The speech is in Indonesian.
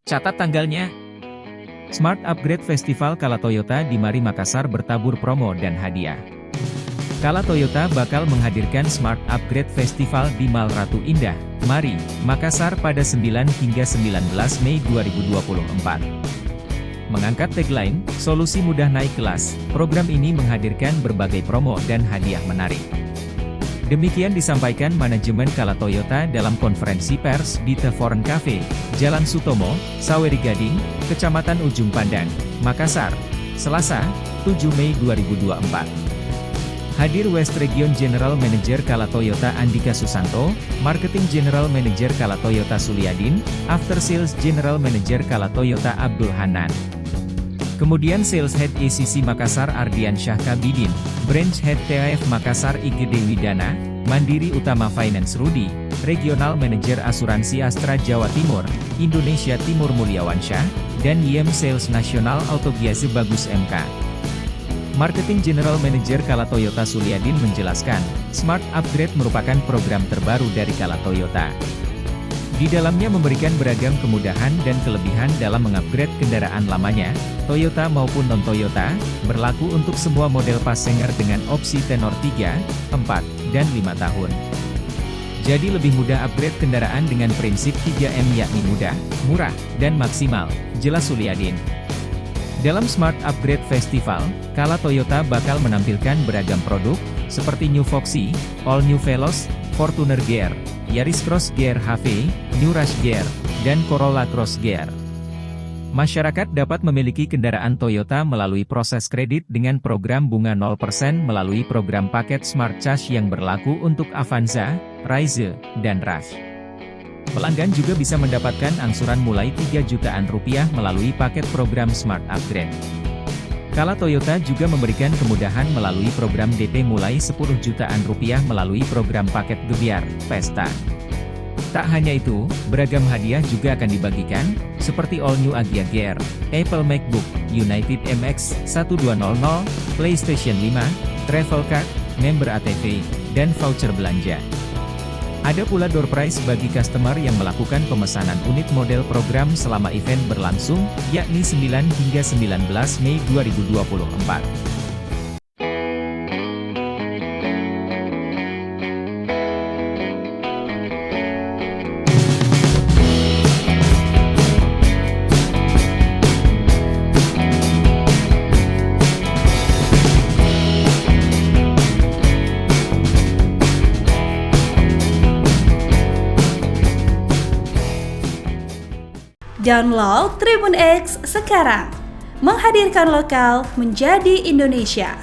Catat tanggalnya. Smart Upgrade Festival Kala Toyota di Mari Makassar bertabur promo dan hadiah. Kala Toyota bakal menghadirkan Smart Upgrade Festival di Mall Ratu Indah, Mari, Makassar pada 9 hingga 19 Mei 2024. Mengangkat tagline, solusi mudah naik kelas, program ini menghadirkan berbagai promo dan hadiah menarik. Demikian disampaikan manajemen Kala Toyota dalam konferensi pers di The Foreign Cafe, Jalan Sutomo, Saweri Gading, Kecamatan Ujung Pandang, Makassar, Selasa, 7 Mei 2024. Hadir West Region General Manager Kala Toyota Andika Susanto, Marketing General Manager Kala Toyota Suliadin, After Sales General Manager Kala Toyota Abdul Hanan. Kemudian Sales Head ECC Makassar Ardian Syah Kabidin, Branch Head TAF Makassar IG Dewi Dana, Mandiri Utama Finance Rudi, Regional Manager Asuransi Astra Jawa Timur, Indonesia Timur Mulyawan Syah, dan YM Sales Nasional Autogiaze Bagus MK. Marketing General Manager Kala Toyota Suliadin menjelaskan, Smart Upgrade merupakan program terbaru dari Kala Toyota. Di dalamnya memberikan beragam kemudahan dan kelebihan dalam mengupgrade kendaraan lamanya, Toyota maupun non-Toyota, berlaku untuk semua model passenger dengan opsi tenor 3, 4, dan 5 tahun. Jadi lebih mudah upgrade kendaraan dengan prinsip 3M yakni mudah, murah, dan maksimal, jelas Suliadin. Dalam Smart Upgrade Festival, Kala Toyota bakal menampilkan beragam produk, seperti New Foxy, All New Veloz, Fortuner Gear, Yaris Cross Gear HV, New Rush Gear, dan Corolla Cross Gear. Masyarakat dapat memiliki kendaraan Toyota melalui proses kredit dengan program bunga 0% melalui program paket Smart Charge yang berlaku untuk Avanza, Rise, dan Rush. Pelanggan juga bisa mendapatkan angsuran mulai 3 jutaan rupiah melalui paket program Smart Upgrade. Kala Toyota juga memberikan kemudahan melalui program DP mulai 10 jutaan rupiah melalui program paket Gebiar, Pesta. Tak hanya itu, beragam hadiah juga akan dibagikan, seperti All New Agya Gear, Apple MacBook, United MX 1200, PlayStation 5, Travel Card, member ATV, dan voucher belanja. Ada pula door prize bagi customer yang melakukan pemesanan unit model program selama event berlangsung, yakni 9 hingga 19 Mei 2024. Download Tribun X sekarang, menghadirkan lokal menjadi Indonesia.